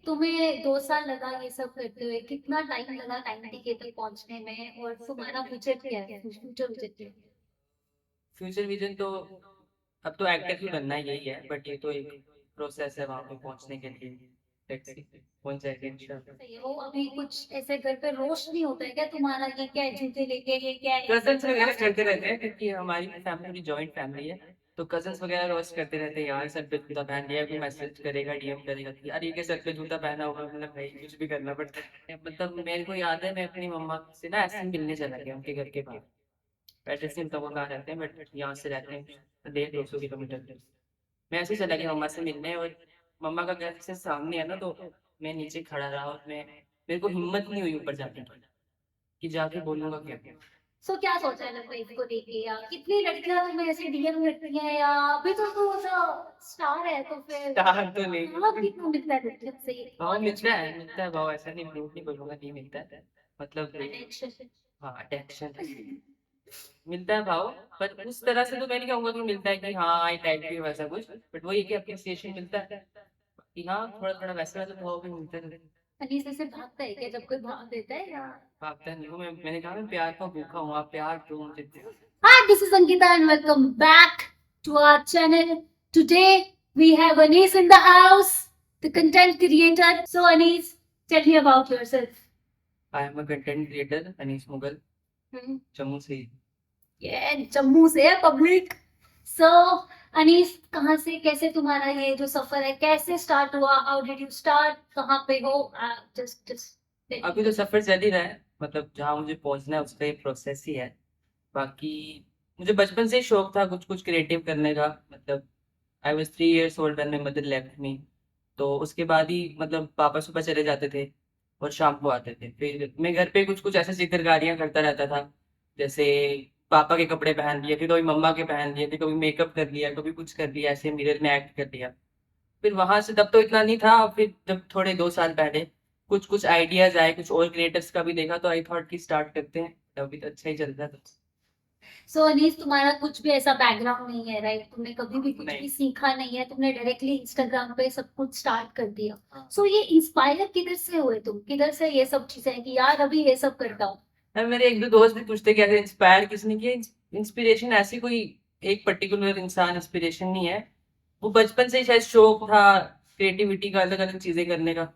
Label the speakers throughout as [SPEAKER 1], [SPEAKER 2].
[SPEAKER 1] तुम्हें 2 साल लगा ये सब करते हुए, कितना टाइम लगा 90K तक पहुँचने में और तुम्हारा बजट क्या है? फ्यूचर बजट क्या है?
[SPEAKER 2] फ्यूचर विजन तो अब तो एक्टर ही बनना ही यही है, बट ये तो एक प्रोसेस है वहां पे पहुंचने के लिए। लेट्स सी पहुंच जाएंगे इंशाल्लाह।
[SPEAKER 1] सही है, वो अभी कुछ ऐसे घर पे रोस्ट नहीं होता है क्या तुम्हारा? ये क्या है, जूते लेके, ये क्या है,
[SPEAKER 2] कजन्स वगैरह करते रहते हैं क्योंकि हमारी फैमिली थोड़ी जॉइंट फैमिली है। तो कजन्स वगैरह रोस्ट करते रहते हैं, यार सर पे जूता पहन लिया, कोई मैसेज करेगा डीएम करेगा कि यार ये के सर पे जूता पहना होगा, मतलब भाई कुछ भी करना पड़ता है। मतलब मेरे को याद है मैं अपनी मम्मा से ना ऐसे ही मिलने चला गया उनके घर के बाहर। एड्रेस नहीं बताऊंगा कहाँ रहते हैं, बट यहाँ से रहते हैं 150-200 किलोमीटर। मैं ऐसे ही चला गया मम्मा से मिलने, और मम्मा का घर से सामने है ना, तो मैं नीचे खड़ा रहा और मैं मेरे को हिम्मत नहीं हुई ऊपर जाने की कि जाके बोलूंगा क्या।
[SPEAKER 1] सो क्या सोचा है लड़का इसको लेके, या कितनी लड़कियां तुम्हें ऐसे डीएम करती हैं, या अभी तो तू ऐसा स्टार है तो फिर
[SPEAKER 2] स्टार तो नहीं।
[SPEAKER 1] भाव कितना मिलता है लड़कियों से?
[SPEAKER 2] भाव मिलता है भाव, ऐसा नहीं, झूठ नहीं बोलूंगा, नहीं मिलता है। मतलब
[SPEAKER 1] अटेंशन।
[SPEAKER 2] हाँ, अटेंशन मिलता है भाव। पर उस तरह से तो मैं नहीं कहूंगा कि मिलता है कि हाँ आई लाइक यू वैसा कुछ, बट वो ये कि अप्रिसिएशन मिलता है कि हाँ थोड़ा थोड़ा वैसा वैसा भाव भी मिलता है।
[SPEAKER 1] अनीस ऐसे भागता है क्या जब कोई भाव देता है, या?
[SPEAKER 2] भागता नहीं हूँ मैंने कहा मैं प्यार का भूखा हूँ, आप प्यार दो मुझे।
[SPEAKER 1] Hi, this is Ankita and welcome back to our channel. Today we have Anis in the house, the content creator. So Anis, tell me about yourself.
[SPEAKER 2] I am a content creator Anees Mughal,
[SPEAKER 1] Hmm.
[SPEAKER 2] Jammu से ही।
[SPEAKER 1] Yeah, Jammu से है public. So Anees, कहाँ से कैसे तुम्हारा ये जो सफर है कैसे स्टार्ट हुआ? How did you start? कहाँ पे हो? Just
[SPEAKER 2] अभी तो सफर चल ही रहा है, मतलब जहाँ मुझे पहुंचना है उसका एक प्रोसेस ही है। बाकी मुझे बचपन से ही शौक था कुछ कुछ क्रिएटिव करने का। मतलब I was 3 years old when my mother left me. तो उसके बाद ही मतलब पापा सुबह चले जाते थे और शाम को आते थे, फिर मैं घर पे कुछ कुछ ऐसे चित्रकारियां करता रहता था। जैसे पापा के कपड़े पहन लिए, फिर कभी मम्मा के पहन लिए, फिर कभी मेकअप कर लिया, कभी कुछ कर लिया, ऐसे मिरर में एक्ट कर लिया। फिर वहां से तब तो इतना नहीं था, फिर जब थोड़े 2 साल पहले कुछ कुछ आइडियाज आए, कुछ और क्रिएटर्स का भी देखा, तो आई थॉट कि स्टार्ट करते हैं। अभी तो अच्छा ही चल रहा था।
[SPEAKER 1] सो अनीस, तुम्हारा कुछ भी ऐसा बैकग्राउंड नहीं है, राइट? तुमने कभी भी कुछ
[SPEAKER 2] नहीं।
[SPEAKER 1] भी सीखा नहीं है, तुमने डायरेक्टली इंस्टाग्राम पे सब कुछ स्टार्ट कर दिया।
[SPEAKER 2] हाँ।
[SPEAKER 1] सो ये इंस्पायर किधर से हुए तुम? किधर से ये सब चीजें कि यार अभी ये सब करता हूँ?
[SPEAKER 2] अब मेरे एक दो दोस्त भी पूछते कि ऐसे इंस्पायर किसने किया। इंस्पिरेशन ऐसी कोई एक पर्टिकुलर इंसान इंस्पिरेशन नहीं है। वो बचपन से ही शायद शौक था क्रिएटिविटी का, अलग अलग चीजें करने का।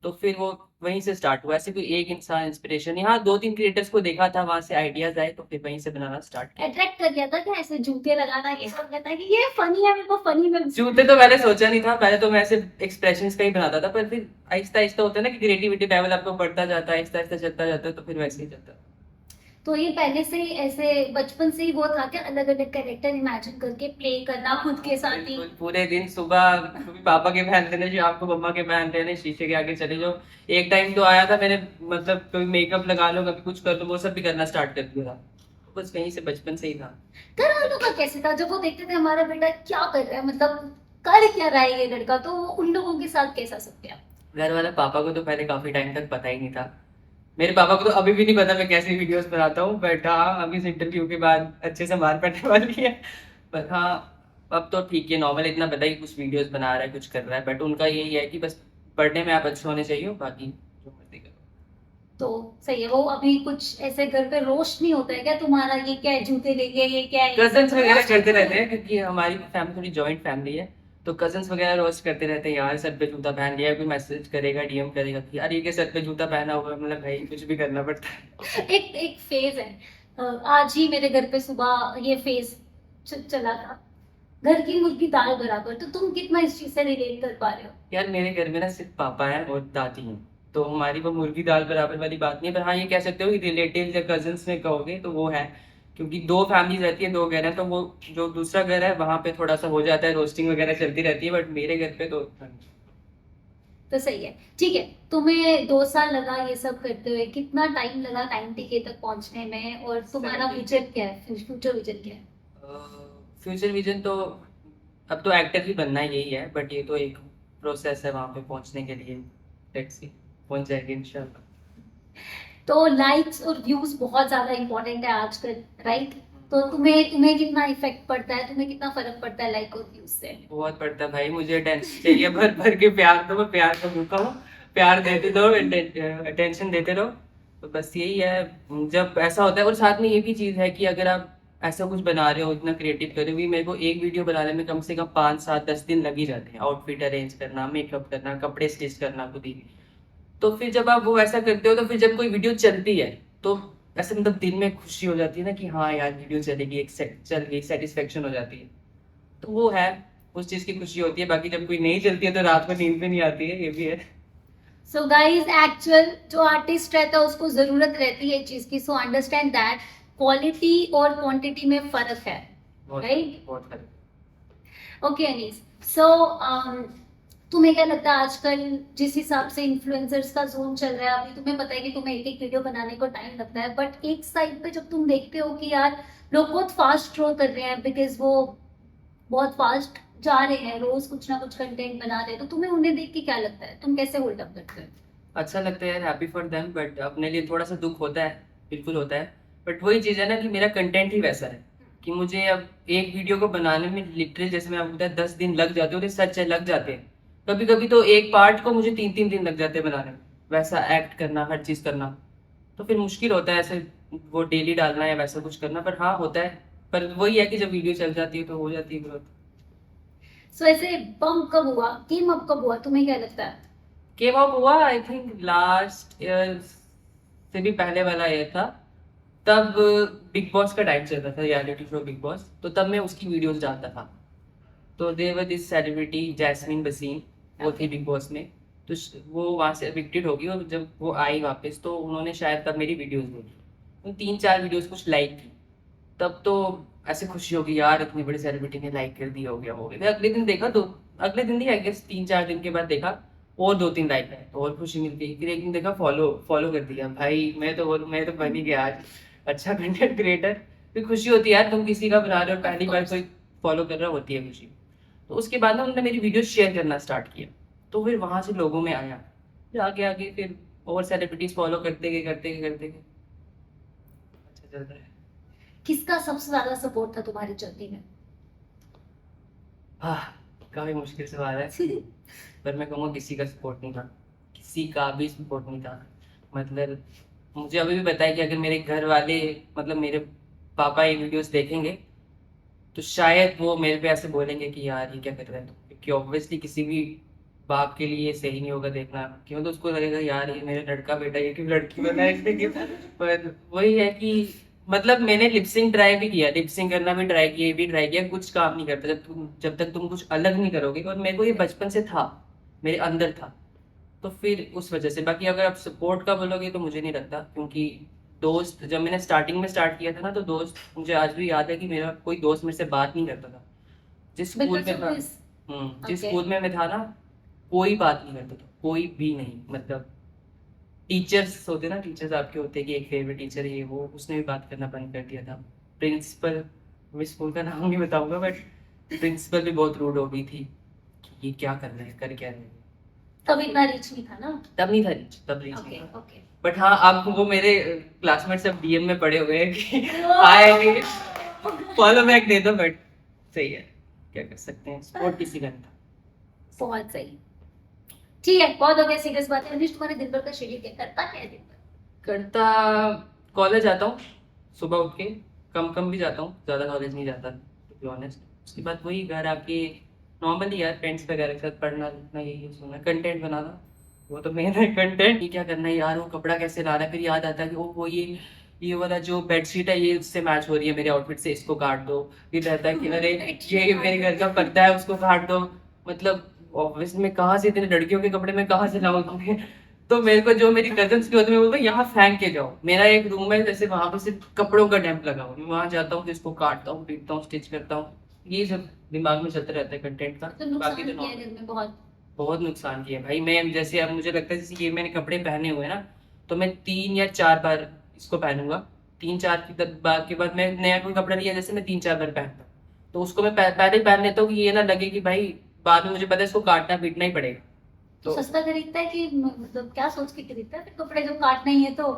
[SPEAKER 2] तो फिर वो वहीं से स्टार्ट हुआ। ऐसे कोई एक इंसान इंस्पिरेशन, यहाँ 2-3 क्रिएटर्स को देखा था, वहां से आइडियाज आए, तो फिर वहीं से बनाना स्टार्ट किया।
[SPEAKER 1] अट्रैक्ट कर गया था क्या ऐसे जूते लगाना, ये सब कहता है कि ये फनी है, मेरे को फनी में?
[SPEAKER 2] जूते तो मैंने सोचा नहीं था, पहले तो मैं ऐसे एक्सप्रेशंस का ही बनाता था, पर फिर आहिस्ता आहिस्ता होता है ना कि क्रिएटिविटी लेवल आपको बढ़ता जाता है, आहिस्ता आहिस्ता चलता जाता है, तो फिर वैसे ही चलता है।
[SPEAKER 1] तो ये पहले से ही ऐसे बचपन से ही वो था क्या, अलग अलग कैरेक्टर इमेजिन करके प्ले करना खुद के साथ ही?
[SPEAKER 2] बिल्कुल, पूरे दिन सुबह कभी पापा के पहन लेने, शाम को मम्मा के पहन लेने, शीशे के आगे चले जाओ। एक टाइम तो आया था मैंने, मतलब कभी मेकअप लगा लो, कभी कुछ कर लो, वो सब भी करना स्टार्ट कर दिया था। तो बस वहीं से बचपन से ही था।
[SPEAKER 1] घर वालों का कैसे था जब वो देखते थे हमारा बेटा क्या कर रहा है, मतलब कर क्या रहा है ये लड़का, तो वो उन लोगों के साथ कैसा सब क्या?
[SPEAKER 2] घर वाला पापा को तो पहले काफी टाइम तक पता ही नहीं था। मेरे पापा को तो अभी भी नहीं पता मैं कैसी वीडियोस बनाता हूँ, बट हाँ अभी इस इंटरव्यू के बाद अच्छे से मार पड़ने वाली है। पर हाँ, अब तो ठीक है, नॉर्मल इतना पता ही कुछ वीडियोस बना रहा है, कुछ कर रहा है, बट उनका यही है कि बस पढ़ने में आप अच्छे होने चाहिए, बाकी जो मर्जी करो।
[SPEAKER 1] तो सही है, वो अभी कुछ ऐसे घर पे रोस्ट नहीं होता है क्या तुम्हारा? ये क्या है, जूते लेके, ये क्या है,
[SPEAKER 2] कजन्स वगैरह करते रहते हैं क्योंकि हमारी फैमिली थोड़ी जॉइंट फैमिली है। तो कजन्स वगैरह रोस्ट करते रहते हैं, यार सर पे जूता पहन लिया, कोई मैसेज करेगा डीएम करेगा कि यार ये के सर पे जूता पहना हुआ, मतलब भाई कुछ भी करना पड़ता है।
[SPEAKER 1] एक एक फेज है। आज ही मेरे घर पे सुबह ये फेज चला था, घर की मुर्गी दाल बराबर। तो तुम कितना इस चीज से रिलेट कर पा रहे हो?
[SPEAKER 2] यार मेरे घर में ना सिर्फ पापा है और दादी है, तो हमारी वो मुर्गी दाल बराबर वाली बात नहीं है, पर हाँ ये कह सकते हो कि रिलेटिव या कजन्स में कहोगे तो वो है। क्योंकि दो फैमिली रहती है, दो घर है, तो वो जो दूसरा घर है वहां पे थोड़ा सा हो जाता है, रोस्टिंग वगैरह चलती रहती है, बट मेरे घर पे तो
[SPEAKER 1] तो सही है, ठीक है। तुम्हें 2 साल लगा ये सब करते हुए, कितना टाइम लगा 90K तक पहुंचने में, और तुम्हारा
[SPEAKER 2] 70।
[SPEAKER 1] विजन क्या है, फ्यूचर विजन क्या है?
[SPEAKER 2] फ्यूचर विजन तो अब तो एक्टर ही बनना ही यही है, बट ये तो एक प्रोसेस है वहां पे पहुंचने के लिए। लेट्स सी पहुंच जाएंगे इंशाल्लाह।
[SPEAKER 1] तो लाइक्स और व्यूज बहुत ज्यादा इंपॉर्टेंट है आजकल, राइट? तो तुम्हें तुम्हें कितना इफेक्ट पड़ता है, तुम्हें कितना फर्क पड़ता है लाइक और व्यूज से?
[SPEAKER 2] बहुत पड़ता है भाई, मुझे अटेंशन चाहिए भर भर के प्यार दो, मैं प्यार का भूखा हूँ। प्यार देते दो, अटेंशन देते रहो। तो बस यही है जब ऐसा होता है। और साथ में ये भी चीज़ है कि अगर आप ऐसा कुछ बना रहे हो, इतना क्रिएटिव कर रहे हो, भी मेरे को एक वीडियो बनाने में कम से कम 5 7 10 दिन लग ही जाते हैं। आउटफिट अरेंज करना, मेकअप करना, कपड़े स्टिच करना खुद ही। तो फिर जब आप वो ऐसा करते हो तो फिर जब कोई वीडियो चलती है तो ऐसे मतलब दिल में खुशी हो जाती है ना कि हाँ यार वीडियो चलेगी, चल गई, सेटिस्फेक्शन हो जाती है। तो वो है, उस चीज की खुशी होती है। बाकी जब कोई नहीं चलती है तो रात में नींद भी नहीं आती है, ये भी है।
[SPEAKER 1] सो गाइज, एक्चुअल जो आर्टिस्ट रहता है उसको जरूरत रहती है चीज की। सो अंडरस्टैंड दैट क्वालिटी और क्वांटिटी में फर्क है,
[SPEAKER 2] बहुत
[SPEAKER 1] राइट?
[SPEAKER 2] बहुत फर्क।
[SPEAKER 1] ओके अनीस, सो तुम्हें क्या लगता है आजकल जिस हिसाब से इन्फ्लुएंसर्स का जोन चल रहा है, अभी तुम्हें पता है कि तुम्हें एक एक वीडियो बनाने को टाइम लगता है, बट एक साइड पे जब तुम देखते हो कि यार लोग बहुत फास्ट ग्रो कर रहे हैं बिकॉज वो बहुत फास्ट जा रहे हैं, रोज कुछ ना कुछ कंटेंट बना रहे हैं, तो तुम्हें उन्हें देख के क्या लगता है, तुम कैसे होल्ड अप करते हो?
[SPEAKER 2] अच्छा लगता है यार, हैप्पी फॉर देम। बट अपने लिए थोड़ा सा दुख होता है, बिल्कुल होता है। बट वही चीज़ है ना कि मेरा कंटेंट ही वैसा है कि मुझे अब एक वीडियो को बनाने में लिटरली, जैसे मैं आपको बताया, 10 दिन लग जाते हैं। और ये सच है, लग जाते हैं। कभी कभी तो एक पार्ट को मुझे 3 3 दिन लग जाते हैं बनाने में, वैसा एक्ट करना, हर चीज़ करना। तो फिर मुश्किल होता है ऐसे वो डेली डालना या वैसा कुछ करना। पर हाँ, होता है। पर वही है कि जब वीडियो चल जाती है तो हो जाती है ग्रोथ।
[SPEAKER 1] सो ऐसे बम कब हुआ, केम अप कब हुआ, तुम्हें क्या लगता है?
[SPEAKER 2] केम अप हुआ आई थिंक लास्ट ईयर से भी पहले वाला ईयर था। तब बिग बॉस का टाइम चल रहा था, रियलिटी शो बिग बॉस। तो तब मैं उसकी वीडियोस डालता था। तो देवर दिस सेलिब्रिटी जैस्मीन वसीम, वो थी बिग बॉस में। तो वो वहाँ से एविक्टेड होगी और जब वो आई वापस तो उन्होंने शायद तब मेरी वीडियोस देखी, उन 3 4 वीडियोस कुछ लाइक की। तब तो ऐसे खुशी होगी यार, इतनी बड़ी सेलिब्रिटी ने लाइक कर दिया, हो गया। फिर अगले दिन देखा तो, अगले दिन नहीं आई गेस 3 4 दिन के बाद देखा और 2 3 लाइक आए तो और खुशी मिलती है। फिर एक दिन देखा, फॉलो फॉलो कर दिया भाई। मैं तो बन ही गया आज अच्छा कंटेंट क्रिएटर। फिर खुशी होती है यार, तुम किसी का बना रहे हो, पहली बार कोई फॉलो कर रहा होती है खुशी। तो उसके बाद ना उन्होंने मेरी वीडियो शेयर करना स्टार्ट किया। तो फिर वहां से लोगों में आया, फिर आगे आगे फिर और सेलिब्रिटीज फॉलो करते गए अच्छा चल रहा है।
[SPEAKER 1] किसका सबसे ज्यादा सपोर्ट था तुम्हारी जर्नी में?
[SPEAKER 2] हाँ, काफी मुश्किल सवाल है। पर मैं कहूँगा किसी का सपोर्ट नहीं था, किसी का भी सपोर्ट नहीं था। मतलब मुझे अभी भी पता है कि अगर मेरे घर वाले, मतलब मेरे पापा ये वीडियोस देखेंगे तो शायद वो मेरे पे ऐसे बोलेंगे कि यार ये क्या कर रहा है तू। क्योंकि ऑब्वियसली किसी भी बाप के लिए सही नहीं होगा देखना, क्यों तो उसको लगेगा यार ये मेरा लड़का बेटा, ये क्यों लड़की बना है इसने क्यों। पर वही है कि मतलब मैंने लिपसिंग ट्राई भी किया, लिपसिंग करना भी ट्राई किया, ये भी ट्राई किया, कुछ काम नहीं करता जब तक तुम कुछ अलग नहीं करोगे। और मेरे को ये बचपन से था, मेरे अंदर था। तो फिर उस वजह से, बाकी अगर आप सपोर्ट का बोलोगे तो मुझे नहीं लगता। क्योंकि दोस्त, जब मैंने स्टार्टिंग में स्टार्ट किया था ना, तो दोस्त, मुझे आज भी याद है कि मेरा कोई दोस्त मेरे से बात नहीं करता था। जिस स्कूल
[SPEAKER 1] बिकॉज
[SPEAKER 2] में
[SPEAKER 1] ऑफ
[SPEAKER 2] था,
[SPEAKER 1] दिस?
[SPEAKER 2] जिस
[SPEAKER 1] ओके।
[SPEAKER 2] स्कूल में मैं था ना, कोई बात नहीं करता था, कोई भी नहीं। मतलब टीचर्स होते ना, टीचर्स आपके होते हैं कि एक फेवरेट टीचर है ये वो, उसने भी बात करना बंद कर दिया था। प्रिंसिपल, मैं स्कूल का नाम नहीं बताऊंगा, बट प्रिंसिपल भी बहुत रूड हो गई थी कि ये क्या कर रहे हैं, कर क्या रहे हैं।
[SPEAKER 1] तब इतना रीच नहीं था ना?
[SPEAKER 2] तब नहीं था रीच, तब रीच नहीं
[SPEAKER 1] ओके
[SPEAKER 2] था।
[SPEAKER 1] ओके।
[SPEAKER 2] बट हाँ, आप वो मेरे क्लासमेट सब डीएम में पड़े हुए हैं कि आए फॉलो बैक दे दो। बट सही है, क्या कर सकते हैं, स्पोर्ट किसी का नहीं था।
[SPEAKER 1] बहुत सही। ठीक है, बहुत हो गया सीरियस बात है। अनिश, तुम्हारे दिन भर का शेड्यूल क्या, करता क्या है दिन भर?
[SPEAKER 2] करता, कॉलेज आता हूँ सुबह उठ के, कम कम भी जाता हूँ, ज़्यादा कॉलेज नहीं जाता टू बी ऑनेस्ट। उसके बाद वही घर आके नॉर्मली यार फ्रेंड्स वगैरह के साथ पढ़ना लिखना, यही सुनना, कंटेंट बनाना, वो तो मेन है कंटेंट। ये क्या करना है यार, वो कपड़ा कैसे ला रहा है, फिर याद आता है कि वो ये वाला जो बेडशीट है ये उससे मैच हो रही है मेरे आउटफिट से, इसको काट दो। फिर रहता है कि अरे ये मेरे घर का पर्दा है, उसको काट दो। मतलब ऑब्वियसली मैं कहाँ से इतने लड़कियों के कपड़े में कहाँ से लाऊंगा। तो मेरे को जो मेरी कजन्स की होती है, मैं बोलता हूँ यहाँ फेंक के जाओ। मेरा एक रूम है, जैसे वहां पे सिर्फ कपड़ों का डैम्प लगा हुआ है, मैं वहां जाता हूँ, इसको काटता हूँ, पीटता हूँ, स्टिच करता हूँ। ये सब दिमाग में चलता रहता है कंटेंट का।
[SPEAKER 1] तो
[SPEAKER 2] बाकी
[SPEAKER 1] नुकसान
[SPEAKER 2] तो
[SPEAKER 1] किया है
[SPEAKER 2] नॉर्मल।
[SPEAKER 1] दिन में बहुत?
[SPEAKER 2] बहुत नुकसान किया भाई। मैं जैसे, अब मुझे लगता है जैसे ये मैंने कपड़े पहने हुए हैं ना, तो मैं 3 या 4 बार इसको पहनूंगा। 3 4 बार के बाद मैं नया कोई कपड़ा लिया, जैसे मैं 3 4 बार पहनता हूँ, तो उसको मैं पहले ही पहन लेता हूँ कि ये ना लगे कि भाई बाद में मुझे पता है इसको काटना पीटना ही पड़ेगा।
[SPEAKER 1] तो
[SPEAKER 2] तो
[SPEAKER 1] सस्ता खरीदता है कि मतलब क्या सोच के खरीदता है फिर कपड़े, जब काटना ही है तो?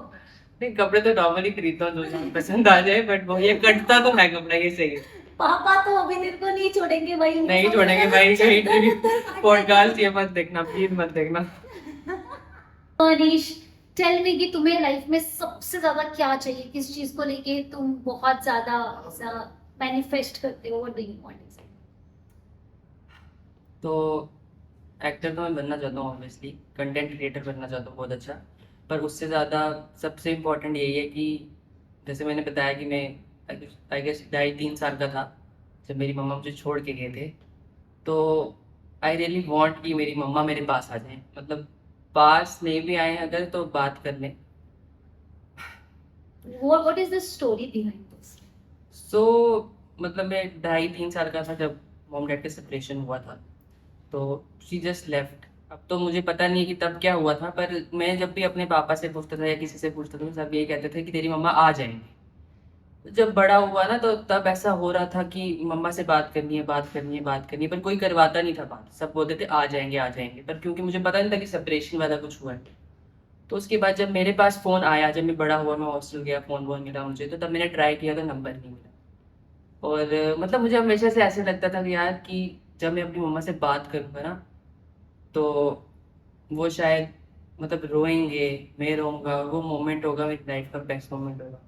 [SPEAKER 2] नहीं, कपड़े तो नॉर्मली खरीदता हूँ जो जो पसंद आ जाए, बट वो ये कटता तो है कपड़ा, ये सही है।
[SPEAKER 1] पापा तो अभी तेरे को नहीं छोड़ेंगे भाई,
[SPEAKER 2] नहीं छोड़ेंगे भाई, कहीं पॉडकास्ट ये मत देखना, प्लीज मत देखना।
[SPEAKER 1] तो अनीश, टेल मी कि तुम्हें लाइफ में सबसे ज्यादा क्या चाहिए, किस चीज को लेके तुम बहुत ज्यादा मैनिफेस्ट करते हो, व्हाट डू यू वांट?
[SPEAKER 2] तो एक्टर तो मैं बनना चाहता हूँ, ऑब्वियसली कंटेंट क्रिएटर बनना चाहता हूँ बहुत अच्छा। पर उससे ज़्यादा सबसे इम्पोर्टेंट यही है कि जैसे मैंने बताया कि मैं आई गेस 2.5-3 साल का था जब मेरी मम्मा मुझे छोड़ के गए थे। तो आई रियली वांट कि मेरी मम्मा मेरे पास आ जाए, मतलब पास नहीं भी आए अगर तो बात कर लें।
[SPEAKER 1] What is the story behind this?
[SPEAKER 2] So मतलब मैं 2.5-3 साल का था जब मॉम डैड का सेपरेशन हुआ था, तो शी जस्ट लेफ्ट। अब तो मुझे पता नहीं है कि तब क्या हुआ था, पर मैं जब भी अपने पापा से पूछता था या किसी से पूछता था, सब ये कहते थे कि तेरी मम्मा आ जाएंगी। तो जब बड़ा हुआ ना, तो तब ऐसा हो रहा था कि मम्मा से बात करनी है, बात करनी है, बात करनी है, पर कोई करवाता नहीं था बात। सब बोलते थे आ जाएंगे आ जाएंगे, पर क्योंकि मुझे पता नहीं था कि सेपरेशन वाला कुछ हुआ है। तो उसके बाद जब मेरे पास फ़ोन आया, जब मैं बड़ा हुआ, मैं हॉस्टल गया, फ़ोन वोन मिला मुझे, तो तब मैंने ट्राई किया तो नंबर नहीं मिला। और मतलब मुझे हमेशा से ऐसे लगता था कि यार कि जब मैं अपनी मम्मा से बात करूँगा ना, तो वो शायद मतलब रोएंगे, मैं रोऊंगा, वो मोमेंट होगा मेरी लाइफ का बेस्ट मोमेंट होगा।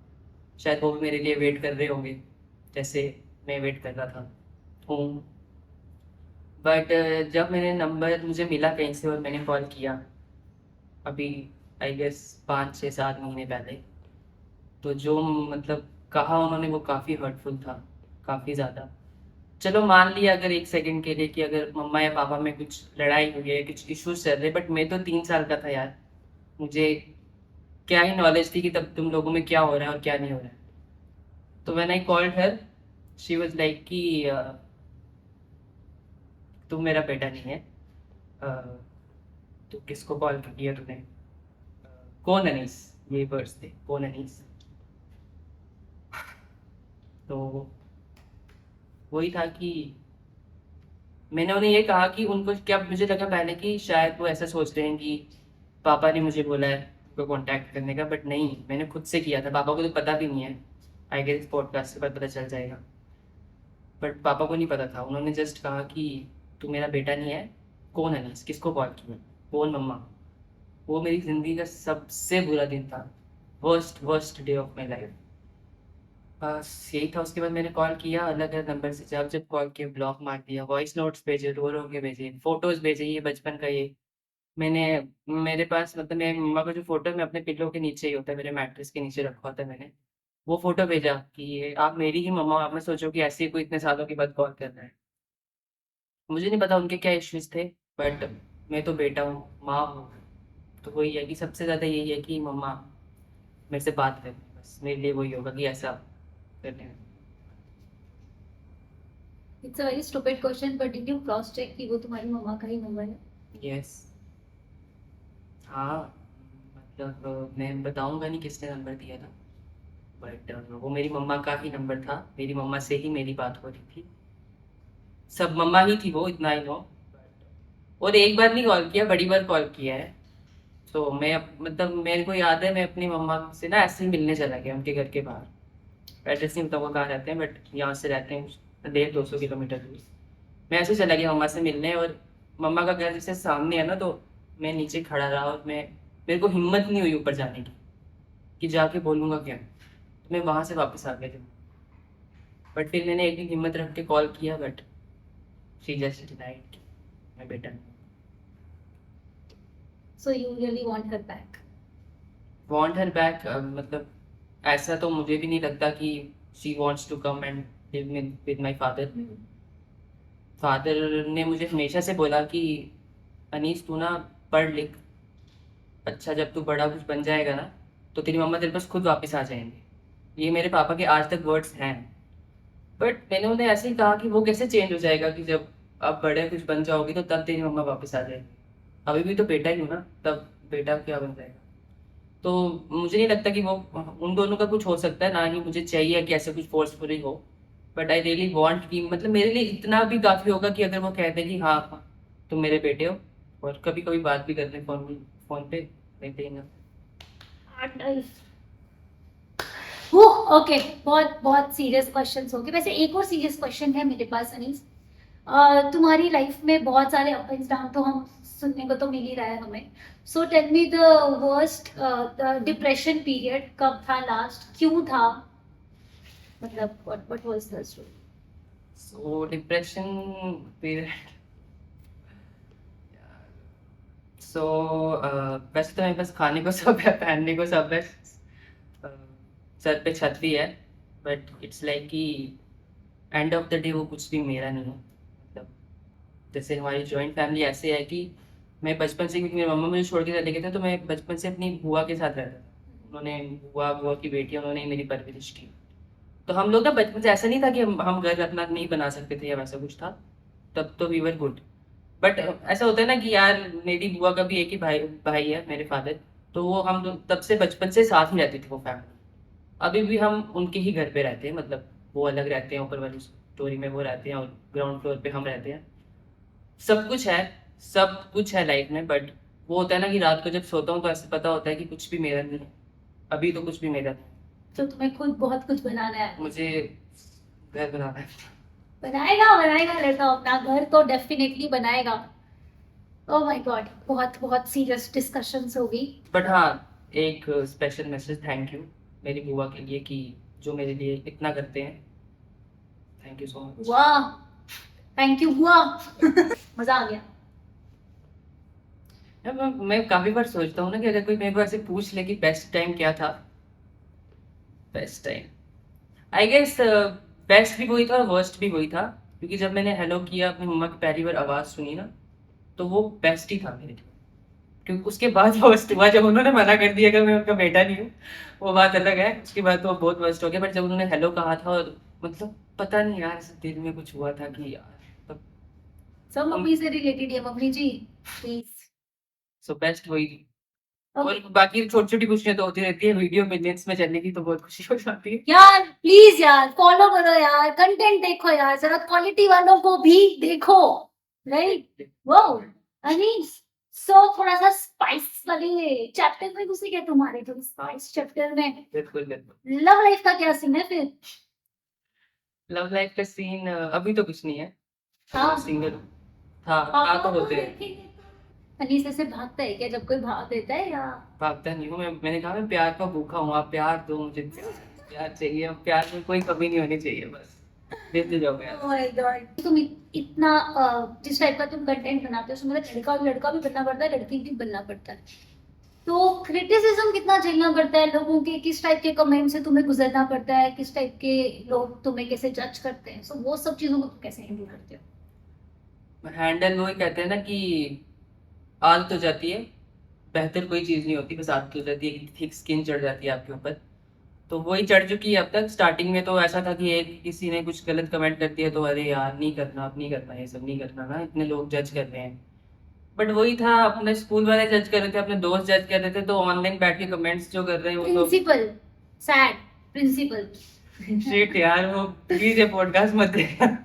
[SPEAKER 2] शायद वो भी मेरे लिए वेट कर रहे होंगे जैसे मैं वेट कर रहा था हूँ। बट जब मैंने नंबर मुझे मिला कहीं से और मैंने कॉल किया, अभी आई गेस 5-6-7 महीने पहले, तो जो मतलब कहा उन्होंने वो काफ़ी हर्टफुल था, काफ़ी ज़्यादा। चलो मान लिया अगर 1 सेकंड के लिए कि अगर मम्मा या पापा में कुछ लड़ाई हुई है, कुछ इश्यूज चल रहे, बट मैं तो 3 साल का था यार। मुझे क्या ही नॉलेज थी कि तब तुम लोगों में क्या हो रहा है और क्या नहीं हो रहा है। तो when I called her, she was like कि तुम मेरा बेटा नहीं है। तो किसको कॉल किया तूने? कौन अनीस? ये वर्ड्स थे, कौन अनीस। तो वही था कि मैंने उन्हें ये कहा कि उनको क्या, मुझे लगा पहले कि शायद वो ऐसा सोच रहे हैं कि पापा ने मुझे बोला है उनको कांटेक्ट करने का, बट नहीं, मैंने खुद से किया था। पापा को तो पता भी नहीं है, आई गेस पॉडकास्ट के बाद पता चल जाएगा। बट पापा को नहीं पता था, उन्होंने जस्ट कहा कि तू मेरा बेटा नहीं है, कौन अनीस, किसको कॉल किया, कौन मम्मा। वो मेरी ज़िंदगी का सबसे बुरा दिन था, worst worst day of my life. बस यही था। उसके बाद मैंने कॉल किया अलग अलग नंबर से, जब जब कॉल किया ब्लॉक मार दिया, वॉइस नोट्स भेजे, रो के भेजे, फोटोज भेजे, ये बचपन का ये मैंने, मेरे पास मतलब मेरी मम्मा का जो फोटो है, मैं अपने पिल्लो के नीचे ही होता है, मेरे मैट्रेस के नीचे रखा होता है, मैंने वो फोटो भेजा कि ये आप मेरी ही मम्मा हो। आप मैं सोचो कि ऐसे ही कोई इतने सालों के बाद कॉल कर रहा है। मुझे नहीं पता उनके क्या इश्यूज थे, बट मैं तो बेटा हूँ, माँ हूँ। तो वही है कि सबसे ज़्यादा यही है कि मम्मा मेरे से बात करें, बस मेरे लिए वही होगा कि ऐसा करने में।
[SPEAKER 1] It's a very stupid question, but did you cross check कि वो तुम्हारी मम्मा का ही नंबर है?
[SPEAKER 2] यस। हाँ, मतलब मैं बताऊंगा नहीं किसने नंबर दिया था, बट वो मेरी मम्मा का ही नंबर था। मेरी मम्मा से ही मेरी बात हो रही थी, सब मम्मा ही थी वो, इतना ही नो। और एक बार नहीं कॉल किया, बड़ी बार कॉल किया है। तो मैं मतलब मेरे को याद है, मैं अपनी मम्मा से ना ऐसे ही मिलने चला गया उनके घर के बाहर। एड्रेस नहीं बताऊँगा कहाँ रहते हैं, बट यहाँ से रहते हैं 150-200 किलोमीटर दूर। मैं ऐसे चला गया मम्मा से मिलने, और मम्मा का घर जैसे सामने है ना, तो मैं नीचे खड़ा रहा और मेरे को हिम्मत नहीं हुई ऊपर जाने की कि जाके बोलूँगा क्या। तो मैं वहाँ से वापस आ गया था। बट फिर मैंने एक दिन हिम्मत रख के कॉल किया, बट शी जस्ट डिनाइड, मैं बेटा
[SPEAKER 1] so you really want her back?
[SPEAKER 2] Want her back. मतलब ऐसा तो मुझे भी नहीं लगता कि she wants to come and live with my father. Father ने मुझे हमेशा से बोला कि अनीस तू ना पढ़ लिख, अच्छा जब तू बड़ा कुछ बन जाएगा ना, तो तेरी मम्मा तेरे पास खुद वापस आ जाएंगे। ये मेरे पापा के आज तक वर्ड्स हैं। बट मैंने उन्हें ऐसे ही कहा कि वो कैसे चेंज हो जाएगा कि जब आप बड़े कुछ बन जाओगे तो तब तेरी मम्मा वापस आ जाएगी। अभी भी तो बेटा ही हूँ ना, तब बेटा क्या बन जाएगा। तो मुझे नहीं लगता कि वो उन दोनों का कुछ हो सकता है, ना ही मुझे चाहिए कि ऐसा कुछ फोर्सफुली हो। बट आई रियली वांट कि मतलब मेरे लिए इतना भी काफ़ी होगा कि अगर वो कहते हैं कि हाँ हाँ, तुम मेरे बेटे हो, और कभी कभी बात भी करते हैं फ़ोन पे, नहीं देंगे।
[SPEAKER 1] ओके, बहुत बहुत सीरियस क्वेश्चंस हो गए। वैसे एक और सीरियस क्वेश्चन है मेरे पास अनीस। तुम्हारी लाइफ में बहुत सारे अप एंड डाउन तो हम सुनने को तो मिल ही रहा है हमें। So tell me the worst depression period कब था लास्ट, क्यों था, मतलब what was the story?
[SPEAKER 2] So depression period. So वैसे तो मेरे पास खाने को सब है, पहनने को सब है, अ, सर पे छत भी है, बट इट्स लाइक कि एंड ऑफ द डे वो कुछ भी मेरा नहीं है। मतलब जैसे हमारी जॉइंट फैमिली ऐसे है कि मैं बचपन से, क्योंकि मेरी मम्मा मुझे छोड़ के चले गए थे, तो मैं बचपन से अपनी बुआ के साथ रहता था। उन्होंने, बुआ बुआ की बेटी, उन्होंने ही मेरी परवरिश की। तो हम लोग ना बचपन से, ऐसा नहीं था कि हम घर अपना नहीं बना सकते थे या वैसा कुछ था, तब तो वी वर गुड। बट ऐसा होता है ना कि यार, मेरी बुआ का भी एक ही भाई भाई है, मेरे फादर। तो वो हम लोग तब से बचपन से साथ ही रहती थी वो फैमिली। अभी भी हम उनके ही घर पे रहते हैं, मतलब वो अलग रहते हैं, ऊपर वाली स्टोरी में वो रहते हैं और ग्राउंड फ्लोर पे हम रहते हैं। सब कुछ है, सब कुछ है लाइफ में, बट वो होता है ना कि रात को जब सोता हूँ तो ऐसे पता होता है कि कुछ भी मेरा नहीं है। अभी तो कुछ भी मेरा नहीं
[SPEAKER 1] तो तुम्हें खुद बहुत कुछ बनाना
[SPEAKER 2] है।
[SPEAKER 1] है।
[SPEAKER 2] मुझे घर बनाना है।
[SPEAKER 1] बनाएगा बनाएगा लड़का अपना घर तो डेफिनेटली बनाएगा। ओह माय गॉड, बहुत बहुत सीरियस डिस्कशंस होगी।
[SPEAKER 2] बट हाँ, एक स्पेशल मैसेज, थैंक यू मेरी बुआ के लिए कि जो मेरे लिए इतना करते हैं। Thank you so much.
[SPEAKER 1] वाह, थैंक यू हुआ। मजा आ गया।
[SPEAKER 2] यार मैं काफी बार सोचता हूँ ना कि अगर कोई मेरे को ऐसे पूछ ले कि बेस्ट टाइम क्या था, best time I guess best भी वही था और वर्स्ट भी वही था। क्योंकि जब मैंने हेलो किया, अपनी मम्मा की पहली बार आवाज़ सुनी ना, तो वो बेस्ट ही था मेरे लिए। क्योंकि उसके बाद वर्स्ट हुआ जब उन्होंने मना कर दिया कि मैं उनका बेटा नहीं हूँ। वो बात अलग है, उसके बाद तो बहुत वर्स्ट हो गया। बट जब उन्होंने हेलो कहा था, और मतलब पता नहीं यार, ऐसे दिल में कुछ हुआ था कि यार, मतलब
[SPEAKER 1] सब मम्मी से रिलेटेड है mummy ji, please.
[SPEAKER 2] So best वही थी।
[SPEAKER 1] ओके
[SPEAKER 2] और बाकी छोटी छोटी खुशियां तो होती रहती है, वीडियो मिलियंस में चलने की तो बहुत खुशी हो जाती है।
[SPEAKER 1] यार, प्लीज यार फॉलो करो यार, कंटेंट देखो यार, जरा क्वालिटी वालों को भी देखो, राइट? वो अनीस, सो थोड़ा सा स्पाइस वाले चैप्टर में घुसे क्या तुम्हारे, जो स्पाइस चैप्टर में
[SPEAKER 2] बिल्कुल बिल्कुल।
[SPEAKER 1] लव लाइफ का क्या सीन है फिर?
[SPEAKER 2] लव लाइफ का सीन अभी तो कुछ नहीं है, अभी
[SPEAKER 1] हाँ,
[SPEAKER 2] मैं सिंगल हूँ। था
[SPEAKER 1] पापा
[SPEAKER 2] तो
[SPEAKER 1] को
[SPEAKER 2] होते हैं।
[SPEAKER 1] देखेंगे तो अनीस ऐसे भागता है क्या जब कोई भाग देता है या?
[SPEAKER 2] भागता नहीं हूँ मैंने कहा मैं प्यार का भूखा हूँ, आप प्यार दो मुझे, प्यार प्यार चाहिए, अब प्यार में कोई कमी नहीं होनी चाहिए, बस देते जाओ यार।
[SPEAKER 1] Oh my God. तुम इतना जिस टाइप का तुम कंटेंट बनाते हो उसमें मतलब लड़का लड़का भी बनना पड़ता है, लड़की भी बनना पड़ता है। तो क्रिटिसिज्म कितना झेलना पड़ता है लोगों के, किस टाइप के कमेंट से तुम्हें गुजरना पड़ता है, किस टाइप के लोग तुम्हें कैसे जज करते हैं, सो वो सब चीजों को तुम कैसे हैंडल करते हो?
[SPEAKER 2] हैंडल वही कहते हैं ना कि आदत हो जाती है, बेहतर कोई चीज़ नहीं होती, बस आदत हो जाती है, थिक स्किन चढ़ जाती है आपके ऊपर। तो वही चढ़ चुकी है अब तक। स्टार्टिंग में तो ऐसा था कि एक किसी ने कुछ गलत कमेंट कर दिया तो अरे यार नहीं करना, अब नहीं करना, ये सब नहीं करना ना, इतने लोग जज कर रहे हैं। बट वही था, अपने स्कूल वाले जज कर रहे थे, अपने दोस्त जज कर रहे थे, तो ऑनलाइन बैठ के कमेंट्स जो कर रहे हैं वो तो
[SPEAKER 1] प्रिंसिपल, सैड प्रिंसिपल।
[SPEAKER 2] शिट यार, वो प्लीज ये पॉडकास्ट मत देखना।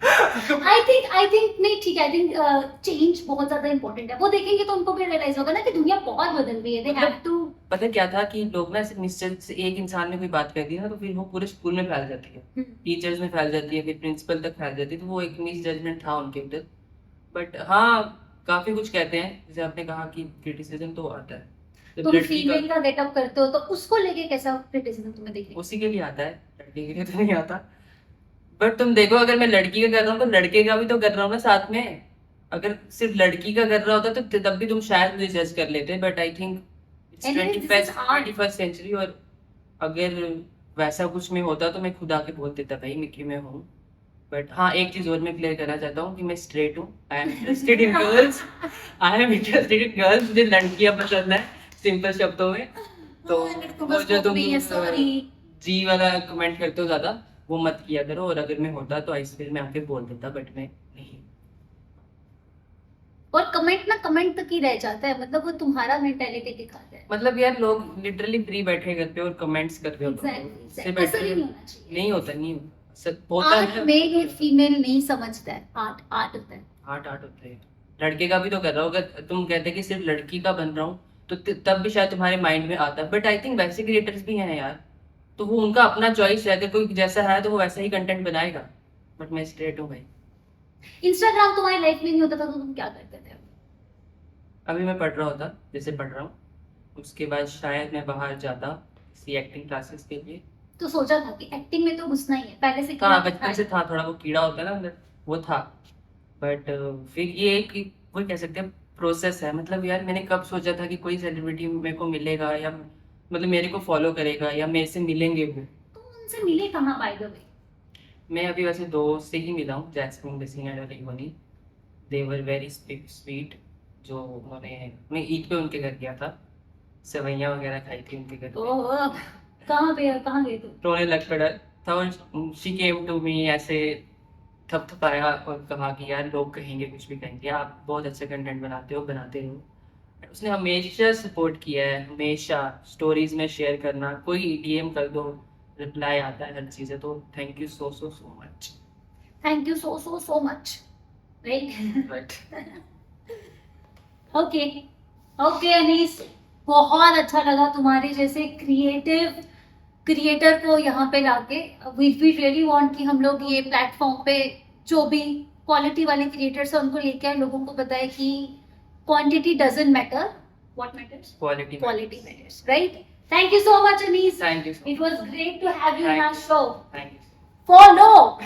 [SPEAKER 1] आई थिंक नहीं, ठीक है, आई थिंक चेंज बहुत ज्यादा इंपॉर्टेंट है। वो देखेंगे तो उनको भी रियलाइज होगा ना कि दुनिया बहुत बदल रही है, दे हैव टू।
[SPEAKER 2] पता है क्या था कि लोग ना ऐसे निश्चय से एक इंसान ने कोई बात कह दी ना, तो फिर वो पूरे स्कूल में फैल जाती है, टीचर्स में फैल जाती है, फिर प्रिंसिपल तक फैल जाती है। तो वो एक मिस जजमेंट था उनके उधर। बट हाँ, काफी कुछ कहते हैं, जैसे आपने कहा कि क्रिटिसिज्म तो आता है जब
[SPEAKER 1] तुम
[SPEAKER 2] लड़की का,
[SPEAKER 1] फीमेल का गेटअप करते हो तो उसको लेके कैसा क्रिटिसिज्म तुम्हें दिखे?
[SPEAKER 2] उसी के लिए आता है, लड़के के लिए तो नहीं आता। बट तुम देखो, अगर मैं लड़की का कर रहा हूँ तो लड़के का भी तो कर रहा हूँ ना साथ में। अगर सिर्फ लड़की का कर रहा होता तो तब भी तुम शायद मुझे जज कर लेते, but I think it's
[SPEAKER 1] Anyway, this is art.
[SPEAKER 2] 21st century. और अगर वैसा कुछ में होता तो मैं खुद आके बोल देता भाई मिकी मैं हूँ। बट हाँ, एक चीज और मैं क्लियर करना चाहता हूँ कि मैं स्ट्रेट हूँ, I am interested in girls, I am interested in girls, मुझे लड़कियां पसंद है, सिंपल शब्दों में। तो वो जो तुम
[SPEAKER 1] सॉरी।
[SPEAKER 2] जी वाला कमेंट करते हो ज्यादा, वो मत किया करो। और अगर मैं होता तो आइसक्रीम में आके बोल देता, बट मैं नहीं।
[SPEAKER 1] और कमेंट ना कमेंट तक ही रह जाता है, मतलब वो तुम्हारा मेंटेलिटी दिखाता है।
[SPEAKER 2] मतलब यार, लोग लिटरली फ्री बैठे घर पे और कमेंट्स कर रहे हो,
[SPEAKER 1] Exactly,
[SPEAKER 2] इससे
[SPEAKER 1] exactly. ऐसा
[SPEAKER 2] बेटर
[SPEAKER 1] नहीं होना चाहिए।
[SPEAKER 2] नहीं होता, नहीं होता, सब होता
[SPEAKER 1] आर्ट
[SPEAKER 2] है।
[SPEAKER 1] मेल और फीमेल नहीं समझता है, आर्ट आर्ट होता है।
[SPEAKER 2] आर्ट आर्ट होता है। लड़के का भी तो कर रहा हो, अगर तुम कहते कि सिर्फ लड़की का बन रहा हूँ तो तब भी शायद तुम्हारे माइंड में आता, बट आई थिंक वैसे क्रिएटर्स भी हैं यार। तो वो उनका अपना चॉइस है, अगर कोई जैसा है तो वो वैसा ही कंटेंट बनाएगा, बट मैं स्ट्रेट हूँ भाई।
[SPEAKER 1] इंस्टाग्राम तुम्हारी लाइफ में नहीं होता था तो तुम क्या करते थे?
[SPEAKER 2] अभी मैं पढ़ रहा होता, जैसे पढ़ रहा हूँ, उसके बाद शायद मैं बाहर जाता किसी एक्टिंग क्लासेस के लिए।
[SPEAKER 1] तो सोचा था कि एक्टिंग में तो घुसना ही है, पहले से
[SPEAKER 2] हाँ,
[SPEAKER 1] कीड़ा तो
[SPEAKER 2] बचपन से था, थोड़ा वो कीड़ा होता है ना अंदर, वो था। बट फिर ये एक वो कह सकते हैं प्रोसेस है, मतलब यार मैंने कब सोचा था कि कोई सेलिब्रिटी मेरे को मिलेगा, या मतलब मेरे को फॉलो करेगा, या मेरे से मिलेंगे वो।
[SPEAKER 1] तुम उनसे मिले कहाँ बाय द वे?
[SPEAKER 2] मैं अभी वैसे दो से ही मिला हूँ, जैस्मिन बेसिंग एंड रिंगोनी। They were very sweet. जो उन्होंने, मैं ईद पे उनके घर गया था, सेवैयाँ वगैरह खाई थी उनके घर पे।
[SPEAKER 1] तो कहाँ गए तुम?
[SPEAKER 2] रोने लग पड़ा था, और शी केम टू मी, ऐसे थपथपाया और कहा कि यार लोग कहेंगे कुछ भी कहेंगे, आप बहुत अच्छा कंटेंट बनाते हो, बनाते रहो। उसने हमेशा सपोर्ट किया है, हमेशा स्टोरीज में शेयर करना, कोई डीएम कर दो, रिप्लाई आता है हर चीज़ है। तो thank you so so so much.
[SPEAKER 1] Thank you so so so much. Right.
[SPEAKER 2] But
[SPEAKER 1] okay. Okay Anees, बहुत अच्छा लगा तुम्हारे जैसे क्रिएटर को यहाँ पे लाके। वी रियली वांट कि हम लोग ये प्लेटफॉर्म पे जो भी क्वालिटी वाले क्रिएटर्स हैं उनको लेके आए, लोगों को बताए कि quantity doesn't matter, what matters,
[SPEAKER 2] quality
[SPEAKER 1] quality matters, right? Thank you so much Anees,
[SPEAKER 2] thank you so
[SPEAKER 1] it was great to have you in our show.
[SPEAKER 2] Thank you.
[SPEAKER 1] Follow